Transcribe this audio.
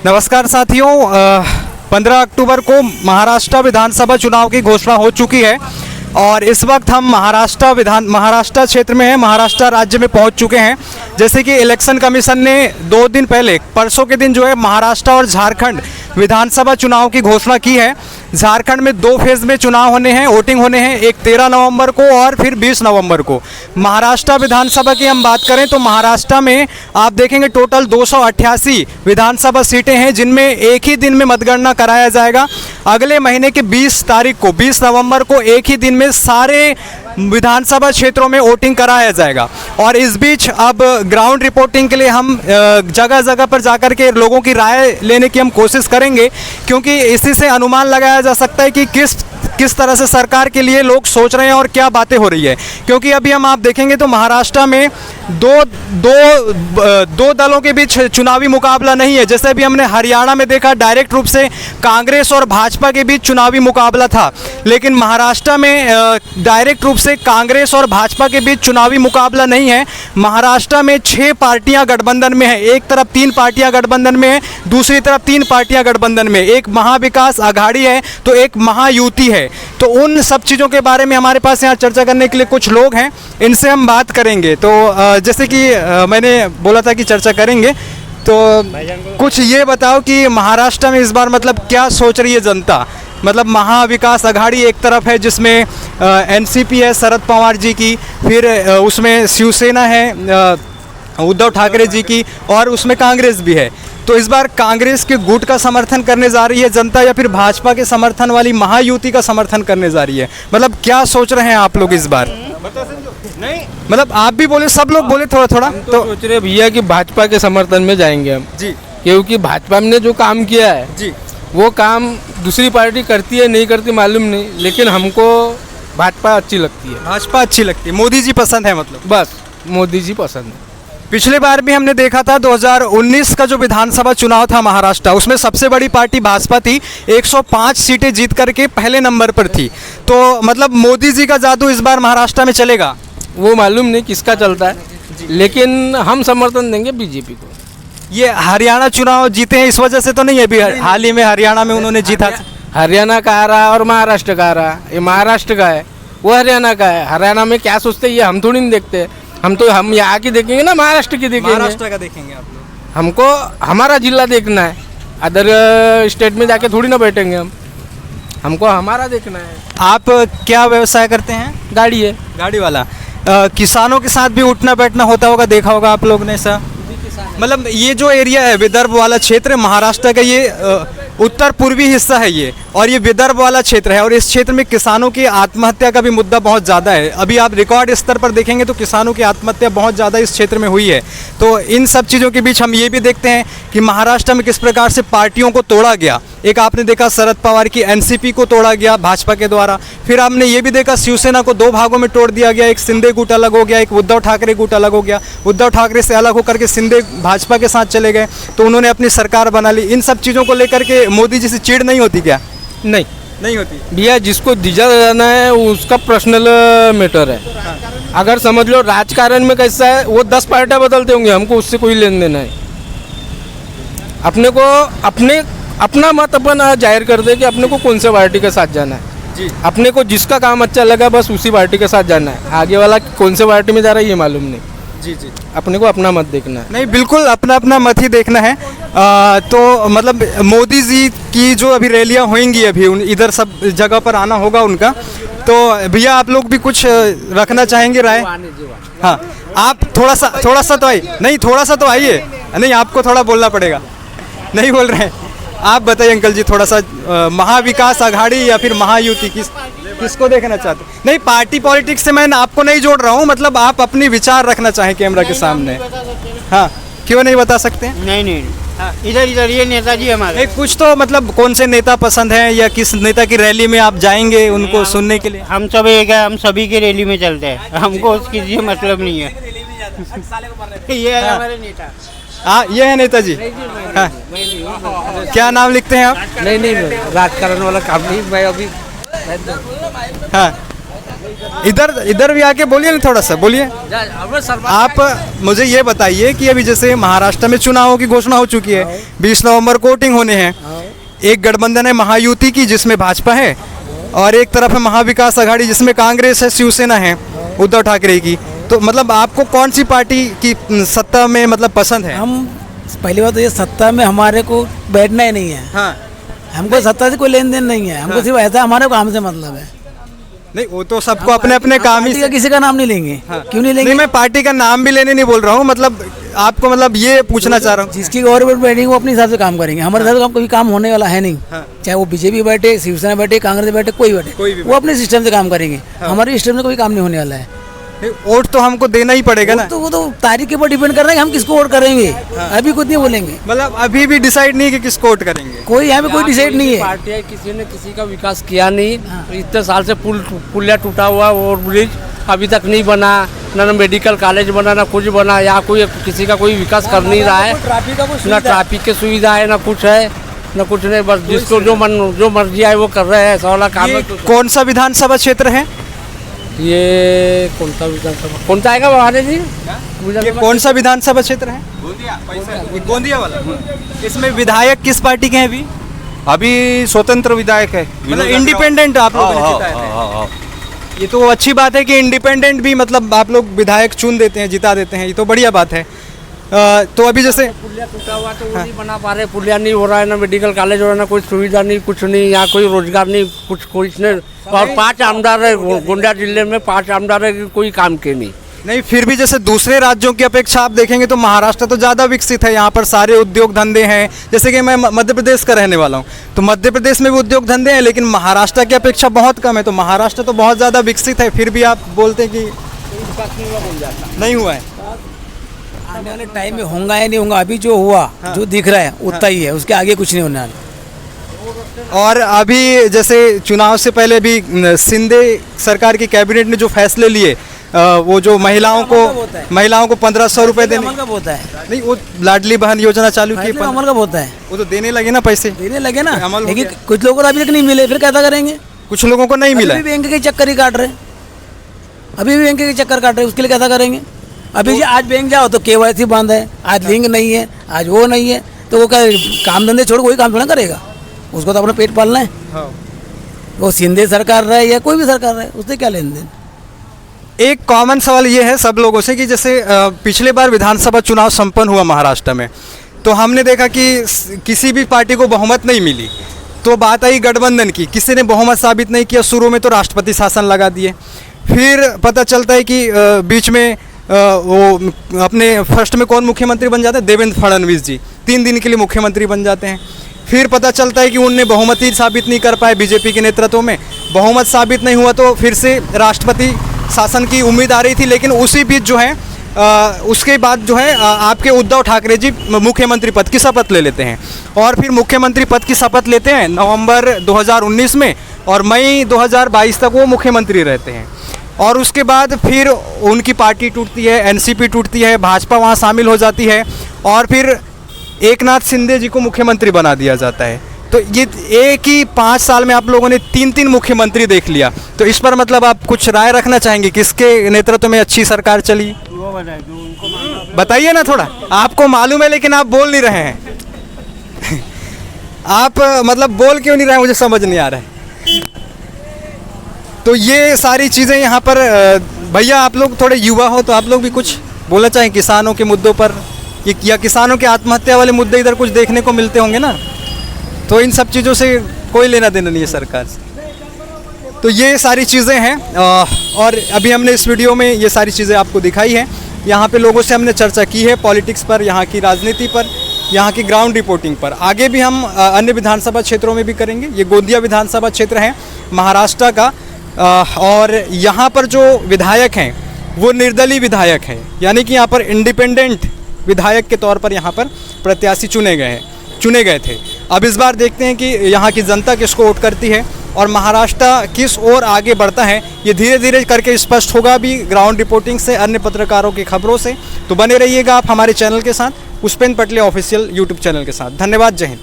नमस्कार साथियों, 15 अक्टूबर को महाराष्ट्र विधानसभा चुनाव की घोषणा हो चुकी है और इस वक्त हम महाराष्ट्र क्षेत्र में हैं, महाराष्ट्र राज्य में पहुंच चुके हैं। जैसे कि इलेक्शन कमीशन ने 2 दिन पहले परसों के दिन जो है महाराष्ट्र और झारखंड विधानसभा चुनाव की घोषणा की है। झारखंड में 2 फेज़ में चुनाव होने हैं, वोटिंग होने हैं, एक 13 नवंबर को और फिर 20 नवंबर को। महाराष्ट्र विधानसभा की हम बात करें तो महाराष्ट्र में आप देखेंगे टोटल 288 विधानसभा सीटें हैं जिनमें एक ही दिन में मतगणना कराया जाएगा। अगले महीने की 20 तारीख को 20 नवंबर को एक ही दिन में सारे विधानसभा क्षेत्रों में वोटिंग कराया जाएगा। और इस बीच अब ग्राउंड रिपोर्टिंग के लिए हम जगह जगह पर जाकर के लोगों की राय लेने की हम कोशिश करेंगे, क्योंकि इसी से अनुमान लगाया जा सकता है कि किस तरह से सरकार के लिए लोग सोच रहे हैं और क्या बातें हो रही है। क्योंकि अभी हम आप देखेंगे तो महाराष्ट्र में दो दलों के बीच चुनावी मुकाबला नहीं है। जैसे अभी हमने हरियाणा में देखा डायरेक्ट रूप से कांग्रेस और भाजपा के बीच चुनावी मुकाबला था, लेकिन महाराष्ट्र में डायरेक्ट रूप से कांग्रेस और भाजपा के बीच चुनावी मुकाबला नहीं है। महाराष्ट्र में 6 पार्टियां गठबंधन में है, एक तरफ 3 पार्टियां गठबंधन में है, दूसरी तरफ 3 पार्टियां गठबंधन में, एक महाविकास आघाड़ी है तो एक महायुति है। तो उन सब चीज़ों के बारे में हमारे पास यहाँ चर्चा करने के लिए कुछ लोग हैं, इनसे हम बात करेंगे। तो जैसे कि मैंने बोला था कि चर्चा करेंगे, तो कुछ ये बताओ कि महाराष्ट्र में इस बार मतलब क्या सोच रही है जनता। मतलब महाविकास आघाड़ी एक तरफ है जिसमें एनसीपी है शरद पवार जी की, फिर उसमें शिवसेना है उद्धव ठाकरे जी की, और उसमें कांग्रेस भी है। तो इस बार कांग्रेस के गुट का समर्थन करने जा रही है जनता या फिर भाजपा के समर्थन वाली महायुति का समर्थन करने जा रही है। मतलब क्या सोच रहे हैं आप लोग इस बार? नहीं मतलब आप भी बोले, सब लोग बोले थोड़ा थोड़ा। तो सोच रहे भैया कि भाजपा के समर्थन में जाएंगे हम जी, क्योंकि भाजपा ने जो काम किया है जी, वो काम दूसरी पार्टी करती है नहीं करती मालूम नहीं, लेकिन हमको भाजपा अच्छी लगती है। भाजपा अच्छी लगती है, मोदी जी पसंद है मतलब? बस मोदी जी पसंद है। पिछले बार भी हमने देखा था 2019 का जो विधानसभा चुनाव था महाराष्ट्र, उसमें सबसे बड़ी पार्टी भाजपा थी, 105 सीटें जीत करके पहले नंबर पर थी। तो मतलब मोदी जी का जादू इस बार महाराष्ट्र में चलेगा? वो मालूम नहीं किसका चलता है, लेकिन हम समर्थन देंगे बीजेपी को। ये हरियाणा चुनाव जीते हैं इस वजह से तो नहीं है? अभी हाल ही में हरियाणा में उन्होंने जीता। हरियाणा का आ रहा और महाराष्ट्र का आ रहा। ये महाराष्ट्र का है, वो हरियाणा का है। हरियाणा में क्या सोचते हैं ये हम थोड़ी नहीं देखते। हम यहाँ की देखेंगे ना, महाराष्ट्र की देखेंगे। महाराष्ट्र का देखेंगे आप लोग? हमको हमारा जिला देखना है, अदर स्टेट में जाके थोड़ी ना बैठेंगे हम। हमको हमारा देखना है। आप क्या व्यवसाय करते हैं? गाड़ी है, गाड़ी वाला। किसानों के साथ भी उठना बैठना होता होगा, देखा होगा आप लोग ने सर? मतलब ये जो एरिया है विदर्भ वाला क्षेत्र महाराष्ट्र का, ये उत्तर पूर्वी हिस्सा है ये, और ये विदर्भ वाला क्षेत्र है, और इस क्षेत्र में किसानों की आत्महत्या का भी मुद्दा बहुत ज़्यादा है। अभी आप रिकॉर्ड स्तर पर देखेंगे तो किसानों की आत्महत्या बहुत ज़्यादा इस क्षेत्र में हुई है। तो इन सब चीज़ों के बीच हम ये भी देखते हैं कि महाराष्ट्र में किस प्रकार से पार्टियों को तोड़ा गया। एक आपने देखा शरद पवार की एनसीपी को तोड़ा गया भाजपा के द्वारा, फिर आपने ये भी देखा शिवसेना को 2 भागों में तोड़ दिया गया, एक शिंदे गुट अलग हो गया, एक उद्धव ठाकरे गुट अलग हो गया। उद्धव ठाकरे से अलग होकर के शिंदे भाजपा के साथ चले गए, तो उन्होंने अपनी सरकार बना ली। इन सब चीज़ों को लेकर के मोदी जी से चिढ़ नहीं होती क्या? नहीं होती भैया। जिसको दिया जाना है उसका पर्सनल मैटर है। अगर समझ लो राजकारण में कैसा है, वो 10 पार्टियां बदलते होंगे, हमको उससे कोई लेन देन है। अपने को अपना मत अपन जाहिर कर दे कि अपने को कौन से पार्टी के साथ जाना है जी। अपने को जिसका काम अच्छा लगा बस उसी पार्टी के साथ जाना है। आगे वाला कौन से पार्टी में जा रहा है ये मालूम नहीं। जी जी, अपने को अपना मत देखना है। नहीं बिल्कुल अपना अपना मत ही देखना है। तो मतलब मोदी जी की जो अभी रैलियां होंगी, अभी इधर सब जगह पर आना होगा उनका, तो भैया आप लोग भी कुछ रखना चाहेंगे राय? हाँ, आप थोड़ा सा तो आइए। नहीं थोड़ा सा तो आइए। नहीं आपको थोड़ा बोलना पड़ेगा, नहीं बोल रहे हैं। आप बताइए अंकल जी थोड़ा सा, महाविकास आघाड़ी या फिर महायुति किसको देखना चाहते? नहीं पार्टी पॉलिटिक्स से मैं आपको नहीं जोड़ रहा हूँ, मतलब आप अपनी विचार रखना चाहें कैमरा के सामने। हाँ, क्यों नहीं बता सकते? नहीं हाँ, इधर ये नेताजी हमारे। कुछ तो मतलब कौन से नेता पसंद हैं या किस नेता की रैली में आप जाएंगे उनको सुनने के लिए? हम सब एक है, हम सभी की रैली में चलते हैं, हमको उसकी मतलब नहीं है। ये है हमारे नेता। हाँ ये है नेताजी। हाँ, क्या नाम लिखते हैं आप? नहीं राजकारण वाला काम नहीं, मैं अभी। हाँ इधर इधर भी आके बोलिए ना, थोड़ा सा बोलिए। आप मुझे ये बताइए कि अभी जैसे महाराष्ट्र में चुनावों की घोषणा हो चुकी है, 20 नवंबर को वोटिंग होने हैं। एक गठबंधन है महायुति की जिसमें भाजपा है, और एक तरफ है महाविकास आघाड़ी जिसमें कांग्रेस है, शिवसेना है उद्धव ठाकरे की। तो मतलब आपको कौन सी पार्टी की सत्ता में मतलब पसंद है? हम पहली बात तो ये सत्ता में हमारे को बैठना ही नहीं है। हाँ हमको सत्ता से कोई लेन देन नहीं है, हमको सिर्फ ऐसा हमारे काम से मतलब है। नहीं, वो तो सबको अपने अपने काम ही पार्टी का किसी का नाम नहीं लेंगे। क्यों नहीं लेंगे? नहीं, मैं पार्टी का नाम भी लेने नहीं बोल रहा हूँ, मतलब आपको मतलब ये पूछना चाह रहा हूँ। जिसकी गवर्नमेंट बैठेगी वो अपने हिसाब से काम करेंगे, हमारे हिसाब से कोई काम होने वाला है नहीं। चाहे वो बीजेपी बैठे, शिवसेना बैठे, कांग्रेस बैठे, कोई बैठे, वो अपने सिस्टम से काम करेंगे। हमारे सिस्टम से कोई काम नहीं होने वाला है। वोट तो हमको देना ही पड़ेगा ना। तो वो तो तारीख के ऊपर डिपेंड कर रहा है कि हम किसको वोट करेंगे। अभी कुछ नहीं बोलेंगे, मतलब अभी भी डिसाइड नहीं कि किसको वोट करेंगे। कोई यहाँ पे कोई डिसाइड नहीं है। पार्टी है, किसी ने किसी का विकास किया नहीं। इतने साल से पुलिया टूटा हुआ, ओवर ब्रिज अभी तक नहीं बना, ना मेडिकल कॉलेज बना, ना कुछ बना। यहाँ कोई किसी का कोई विकास कर नहीं रहा है, ना ट्रैफिक की सुविधा है, ना कुछ है, ना कुछ नहीं। बस जिसको जो मर्जी आए वो कर रहे हैं, सवाल काम है। कौन सा विधानसभा क्षेत्र है ये? कौन सा विधानसभा, कौन सा आएगा महाराज जी? ये कौन सा विधानसभा क्षेत्र है? गोंदिया वाला। इसमें विधायक किस पार्टी के हैं अभी? अभी स्वतंत्र विधायक है, मतलब इंडिपेंडेंट आप लोगों ने जिताए थे। ये तो अच्छी बात है कि इंडिपेंडेंट भी मतलब आप लोग विधायक चुन देते हैं, जिता देते हैं, ये तो बढ़िया बात है। तो अभी जैसे पुलिया टूटा हुआ तो वो नहीं बना पा रहे, पुलिया नहीं हो रहा है, ना मेडिकल कॉलेज हो रहा है, ना कोई सुविधा नहीं, कुछ नहीं। यहाँ कोई रोजगार नहीं, कुछ नहीं। और 5 आमदार है गोंदिया जिले में, 5 आमदार है, कोई काम के नहीं। फिर भी जैसे दूसरे राज्यों की अपेक्षा आप देखेंगे तो महाराष्ट्र तो ज़्यादा विकसित है। यहाँ पर सारे उद्योग धंधे हैं। जैसे कि मैं मध्य प्रदेश का रहने वाला हूँ, तो मध्य प्रदेश में भी उद्योग धंधे हैं, लेकिन महाराष्ट्र की अपेक्षा बहुत कम है। तो महाराष्ट्र तो बहुत ज़्यादा विकसित है, फिर भी आप बोलते हैं कि नहीं हुआ है। आने वाले टाइम में होगा या नहीं होगा, अभी जो हुआ, जो दिख रहा है उतना ही है, उसके आगे कुछ नहीं होने वाला। और अभी जैसे चुनाव से पहले भी शिंदे सरकार की कैबिनेट ने जो फैसले लिए, वो जो महिलाओं को 1500 रुपए देने अमल कब होता है? नहीं, वो लाडली बहन योजना चालू की, अमल कब होता है? वो तो देने लगे ना, पैसे देने लगे ना, अमल हो लेकिन गया। कुछ लोगों को अभी तक नहीं मिले, फिर कैसा करेंगे? कुछ लोगों को नहीं मिला अभी भी बैंक के चक्कर ही काट रहे, अभी भी बैंक के चक्कर काट रहे, उसके लिए कैसा करेंगे? अभी आज बैंक जाओ तो KYC बंद है, आज लिंक नहीं है, आज वो नहीं है, तो वो क्या काम धंधे छोड़ कोई काम थोड़ा करेगा? उसको तो अपना पेट पालना है। वो शिंदे सरकार रहे या कोई भी सरकार रहे, उससे क्या लेन देन? एक कॉमन सवाल ये है सब लोगों से कि जैसे पिछले बार विधानसभा चुनाव संपन्न हुआ महाराष्ट्र में, तो हमने देखा कि किसी भी पार्टी को बहुमत नहीं मिली। तो बात आई गठबंधन की, किसी ने बहुमत साबित नहीं किया। शुरू में तो राष्ट्रपति शासन लगा दिए, फिर पता चलता है कि बीच में वो अपने फर्स्ट में कौन मुख्यमंत्री बन जाते हैं? देवेंद्र फडणवीस जी 3 दिन के लिए मुख्यमंत्री बन जाते हैं। फिर पता चलता है कि उनने बहुमत ही साबित नहीं कर पाए, बीजेपी के नेतृत्व में बहुमत साबित नहीं हुआ, तो फिर से राष्ट्रपति शासन की उम्मीद आ रही थी। लेकिन उसी बीच जो है उसके बाद जो है आपके उद्धव ठाकरे जी मुख्यमंत्री पद की शपथ ले लेते हैं, और फिर मुख्यमंत्री पद की शपथ लेते हैं नवंबर 2019 में, और मई 2022 तक वो मुख्यमंत्री रहते हैं। और उसके बाद फिर उनकी पार्टी टूटती है, एनसीपी टूटती है, भाजपा वहाँ शामिल हो जाती है, और फिर एकनाथ शिंदे जी को मुख्यमंत्री बना दिया जाता है। तो ये एक ही 5 साल में आप लोगों ने 3 मुख्यमंत्री देख लिया। तो इस पर मतलब आप कुछ राय रखना चाहेंगे, किसके नेतृत्व में अच्छी सरकार चली? बताइए ना थोड़ा, आपको मालूम है लेकिन आप बोल नहीं रहे हैं। आप मतलब बोल क्यों नहीं रहे, मुझे समझ नहीं आ रहा है। तो ये सारी चीज़ें यहाँ पर भैया आप लोग थोड़े युवा हो, तो आप लोग भी कुछ बोलना चाहें किसानों के मुद्दों पर, या किसानों के आत्महत्या वाले मुद्दे इधर कुछ देखने को मिलते होंगे ना, तो इन सब चीज़ों से कोई लेना देना नहीं है सरकार से। तो ये सारी चीज़ें हैं, और अभी हमने इस वीडियो में ये सारी चीज़ें आपको दिखाई है। यहाँ पे लोगों से हमने चर्चा की है पॉलिटिक्स पर, यहाँ की राजनीति पर, यहाँ की ग्राउंड रिपोर्टिंग पर। आगे भी हम अन्य विधानसभा क्षेत्रों में भी करेंगे। ये गोंदिया विधानसभा क्षेत्र है महाराष्ट्र का, और यहाँ पर जो विधायक हैं वो निर्दलीय विधायक हैं, यानी कि यहाँ पर इंडिपेंडेंट विधायक के तौर पर यहाँ पर प्रत्याशी चुने गए थे। अब इस बार देखते हैं कि यहाँ की जनता किसको वोट करती है और महाराष्ट्र किस ओर आगे बढ़ता है। ये धीरे धीरे करके स्पष्ट होगा भी ग्राउंड रिपोर्टिंग से, अन्य पत्रकारों की खबरों से। तो बने रहिएगा आप हमारे चैनल के साथ, पुष्पेंद्र पटले ऑफिशियल यूट्यूब चैनल के साथ। धन्यवाद, जय हिंद।